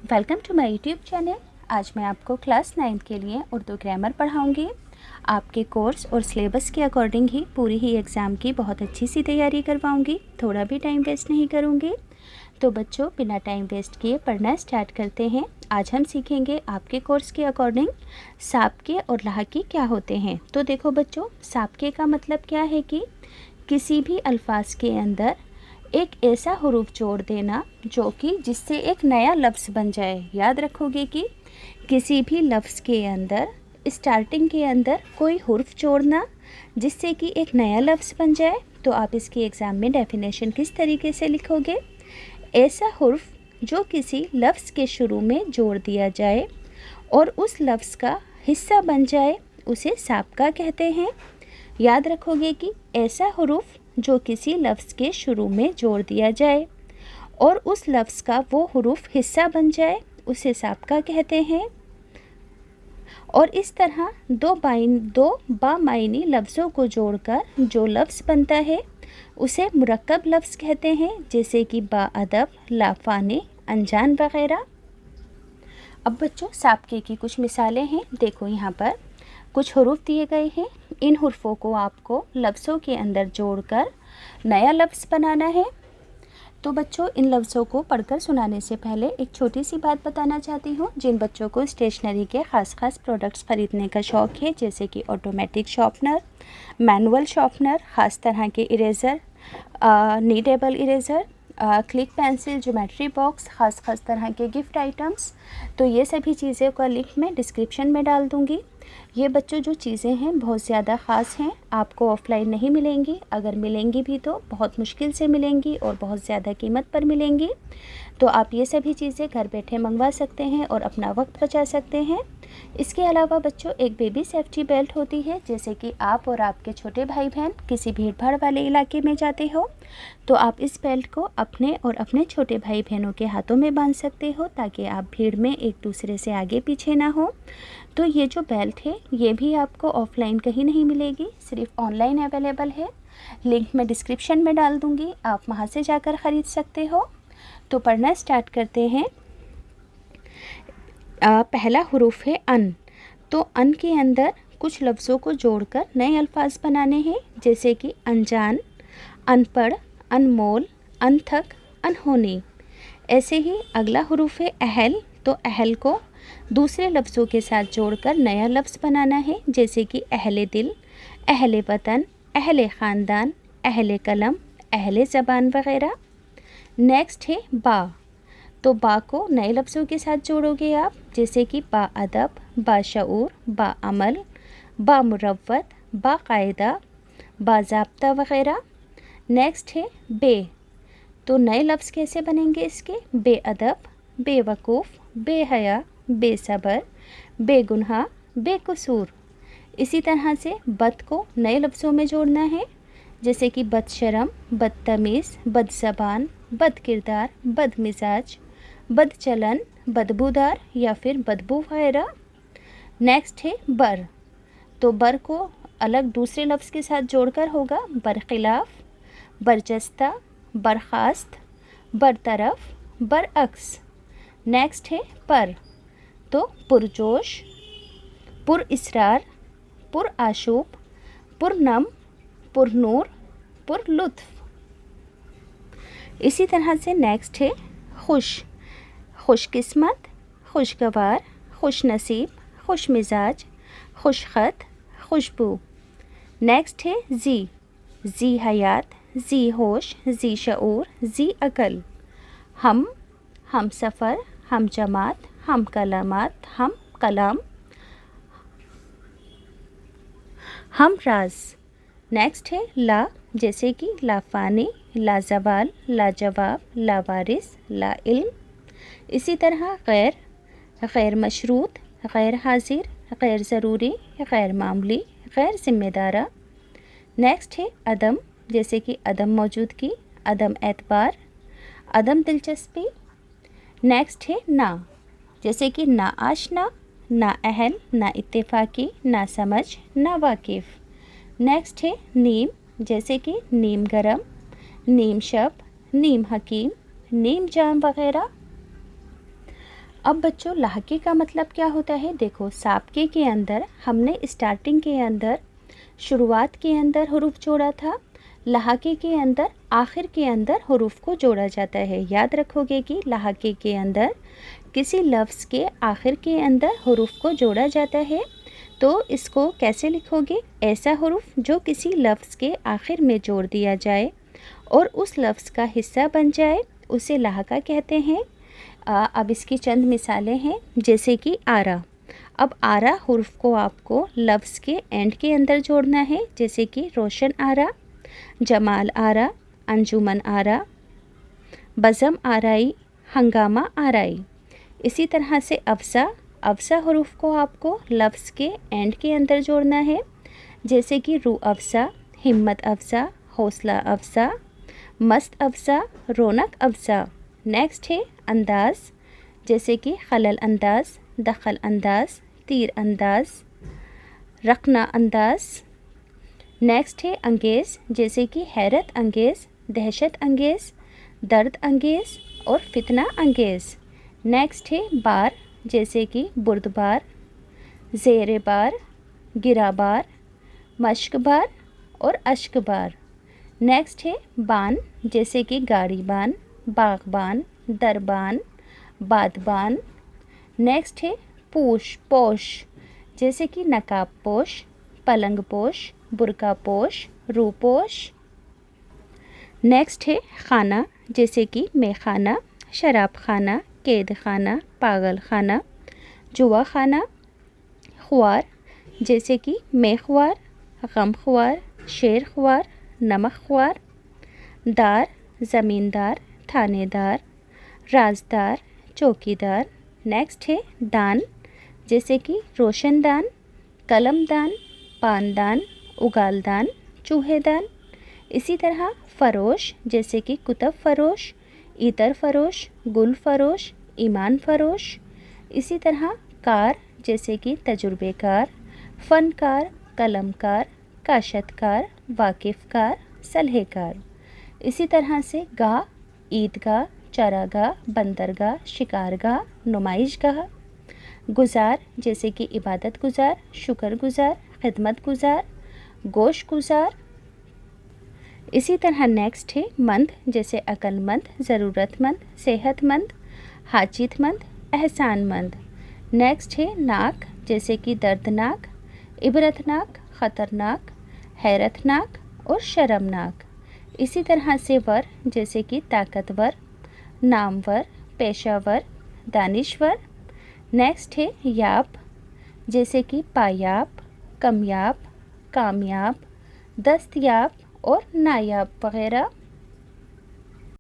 Welcome to my YouTube channel. आज मैं आपको क्लास 9 के लिए उर्दू ग्रामर पढ़ाऊंगी। आपके कोर्स और सिलेबस के अकॉर्डिंग ही पूरी ही एग्ज़ाम की बहुत अच्छी सी तैयारी करवाऊंगी, थोड़ा भी टाइम वेस्ट नहीं करूंगी। तो बच्चों, बिना टाइम वेस्ट किए पढ़ना स्टार्ट करते हैं। आज हम सीखेंगे आपके कोर्स के अकॉर्डिंग साबके और लाहकी क्या होते हैं। तो देखो बच्चों, साबके का मतलब क्या है कि किसी भी अल्फाज के अंदर एक ऐसा हुरूफ जोड़ देना जो कि जिससे एक नया लफ्ज़ बन जाए। याद रखोगे कि किसी भी लफ्ज़ के अंदर स्टार्टिंग के अंदर कोई हुर्फ जोड़ना जिससे कि एक नया लफ्ज़ बन जाए। तो आप इसकी एग्ज़ाम में डेफिनेशन किस तरीके से लिखोगे? ऐसा हुर्फ जो किसी लफ्ज़ के शुरू में जोड़ दिया जाए और उस लफ्ज़ का हिस्सा बन जाए, उसे साबका कहते हैं। याद रखोगे कि ऐसा हुरूफ जो किसी लफ्ज़ के शुरू में जोड़ दिया जाए और उस लफ्ज़ का वो हुरूफ हिस्सा बन जाए, उसे साबका कहते हैं। और इस तरह दो बामायनी लफ्ज़ों को जोड़कर जो लफ्ज़ बनता है उसे मुरक्कब लफ्ज़ कहते हैं, जैसे कि बाअदब, लाफाने, अनजान वगैरह। अब बच्चों, साबके की कुछ मिसालें हैं। देखो, यहाँ पर कुछ हुरूफ दिए गए हैं। इन हुर्फों को आपको लफ्ज़ों के अंदर जोड़कर नया लफ्ज़ बनाना है। तो बच्चों, इन लफ्ज़ों को पढ़कर सुनाने से पहले एक छोटी सी बात बताना चाहती हूँ। जिन बच्चों को स्टेशनरी के ख़ास प्रोडक्ट्स ख़रीदने का शौक़ है, जैसे कि ऑटोमेटिक शॉर्पनर, मैनुअल शॉर्पनर, ख़ास तरह के eraser, needable eraser, click pencil, geometry box, ख़ास तरह के गिफ्ट आइटम्स, तो ये सभी चीज़ें का लिंक मैं डिस्क्रिप्शन में डाल दूँगी। ये बच्चों जो चीज़ें हैं बहुत ज़्यादा ख़ास हैं, आपको ऑफ़लाइन नहीं मिलेंगी। अगर मिलेंगी भी तो बहुत मुश्किल से मिलेंगी और बहुत ज़्यादा कीमत पर मिलेंगी। तो आप ये सभी चीज़ें घर बैठे मंगवा सकते हैं और अपना वक्त बचा सकते हैं। इसके अलावा बच्चों, एक बेबी सेफ्टी बेल्ट होती है। जैसे कि आप और आपके छोटे भाई बहन किसी भीड़ भाड़ वाले इलाके में जाते हो तो आप इस बेल्ट को अपने और अपने छोटे भाई बहनों के हाथों में बांध सकते हो, ताकि आप भीड़ में एक दूसरे से आगे पीछे ना हो। तो ये जो बेल्ट है ये भी आपको ऑफ़लाइन कहीं नहीं मिलेगी, सिर्फ ऑनलाइन अवेलेबल है। लिंक मैं डिस्क्रिप्शन में डाल दूँगी, आप वहाँ से जाकर ख़रीद सकते हो। तो पढ़ना स्टार्ट करते हैं। पहला हुरूफ है अन। तो अन के अंदर कुछ लफ्ज़ों को जोड़कर नए अल्फाज बनाने हैं, जैसे कि अनजान, अनपढ़, अनमोल, अनथक, अनहोनी। ऐसे ही अगला हुरूफ है अहल। तो अहल को दूसरे लफ्ज़ों के साथ जोड़कर नया लफ्ज़ बनाना है, जैसे कि अहले दिल, अहले वतन, अहले ख़ानदान, अहले कलम, अहले ज़बान वगैरह। नेक्स्ट है बा। तो बा को नए लफ्ज़ों के साथ जोड़ोगे आप, जैसे कि बाअदब, बाशऊर, बाअमल, बामुरव्वत, बाकायदा, बाज़ाब्ता वगैरह। नेक्स्ट है बे। तो नए लफ्ज़ कैसे बनेंगे इसके? बेअदब, बेवकूफ़, बेहया, बेसबर, बेगुनाह, बेकसूर। इसी तरह से बद को नए लफ्ज़ों में जोड़ना है, जैसे कि बदशरम, बदतमीज़, बदज़बान, बदकिरदार, बदमिजाज, बदचलन, बदबूदार या फिर बदबू वगैरह। नेक्स्ट है बर। तो बर को अलग दूसरे लफ्ज़ के साथ जोड़कर होगा बरखिलाफ़, बरजस्ता, बरखास्त, बरतरफ, बरअक्स। नेक्स्ट है पर। तो पुरजोश, पुरइसरार, पुरआशूब, पुरनम, पुरनूर, पुरलुत्फ़। इसी तरह से नेक्स्ट है खुश। खुशकिस्मत, खुशगवार, खुश नसीब, खुश मिजाज, खुशख़त, खुशबू। नेक्स्ट है जी हयात, जी होश, जी शऊर, जी अकल। हम सफ़र, हम जमात, हम कलामात, हम कलाम, हम राज। नेक्स्ट है ला, जैसे कि लाफाने, लाजवाल, लाजवाब, लावारिस, ला इल्म। इसी तरह गैर, गैर मशरूत, गैर हाजिर, गैर ज़रूरी, गैर मामूली, गैर ज़िम्मेदारा। नेक्स्ट है अदम, जैसे कि अदम मौजूदगी, अदम एतबार, अदम दिलचस्पी। नेक्स्ट है ना, जैसे कि ना आशना, ना अहल, ना इत्तेफाकी, ना समझ, ना वाकिफ़। नेक्स्ट है नीम, जैसे कि नीम गरम, नीम शब, नीम हकीम, नीम जाम वगैरह। اب بچوں لہکے کا مطلب کیا ہوتا ہے؟ دیکھو سابقے کے اندر ہم نے اسٹارٹنگ کے اندر شروعات کے اندر حروف جوڑا تھا، لہکے کے اندر آخر کے اندر حروف کو جوڑا جاتا ہے۔ یاد رکھو گے کہ لہکے کے اندر کسی لفظ کے آخر کے اندر حروف کو جوڑا جاتا ہے، تو اس کو کیسے لکھو گے؟ ایسا حروف جو کسی لفظ کے آخر میں جوڑ دیا جائے اور اس لفظ کا حصہ بن جائے اسے لہکہ کہتے ہیں۔ اب اس کی چند مثالیں ہیں، جیسے کہ آرا۔ اب آرا حرف کو آپ کو لفظ کے اینڈ کے اندر جوڑنا ہے، جیسے کہ روشن آرا، جمال آرا، انجمن آرا، بزم آرائی، ہنگامہ آرائی۔ اسی طرح سے افزا حروف کو آپ کو لفظ کے اینڈ کے اندر جوڑنا ہے، جیسے کہ روح افزا، ہمت افزا، حوصلہ افزا، مست افزا، رونق افزا۔ نیکسٹ ہے انداز، جیسے کہ خلل انداز، دخل انداز، تیر انداز، رخنہ انداز۔ نیکسٹ ہے انگیز، جیسے کہ حیرت انگیز، دہشت انگیز، درد انگیز اور فتنہ انگیز۔ نیکسٹ ہے بار، جیسے کہ برد بار، زیر بار، گرا بار، مشک بار اور اشک بار۔ نیکسٹ ہے بان، جیسے کہ گاڑی بان، باغبان، دربان، بادبان۔ نیکسٹ ہے پوش، جیسے کہ نقاب پوش، پلنگ پوش، برقع پوش، روپوش۔ نیکسٹ ہے خانہ، جیسے کہ میخانہ، شراب خانہ، قید خانہ، پاگل خانہ، جوا خانہ۔ خوار، جیسے کہ مے خوار، غم خوار، شیر خوار، نمک خوار۔ دار، زمیندار، تھانے دار، رازدار، چوکی دار۔ نیکسٹ ہے دان، جیسے کہ روشن دان، قلم دان، پان دان، اگال دان، چوہے دان۔ اسی طرح فروش، جیسے کہ کتب فروش، عطر فروش، گل فروش، ایمان فروش۔ اسی طرح کار، جیسے کہ تجربے کار، فنکار، قلم کار، کاشت کار، واقف کار، صلح کار۔ اسی طرح سے گاہ، عیدگاہ، چراگاہ، بندرگاہ، شکارگاہ، نمائش گاہ۔ گزار، جیسے کہ عبادت گزار، شکر گزار، خدمت گزار، گوش گزار۔ اسی طرح نیکسٹ ہے مند، جیسے عقل مند، ضرورت مند، صحت مند، حاجت مند، احسان مند۔ نیکسٹ ہے ناک، جیسے کہ دردناک، عبرتناک، خطرناک، حیرت ناک اور شرمناک۔ اسی طرح سے ور، جیسے کہ طاقتور، نامور، پیشہ ور، دانشور۔ نیکسٹ ہے یاب، جیسے کہ پایاب، کمیاب، کامیاب، دستیاب اور نایاب وغیرہ۔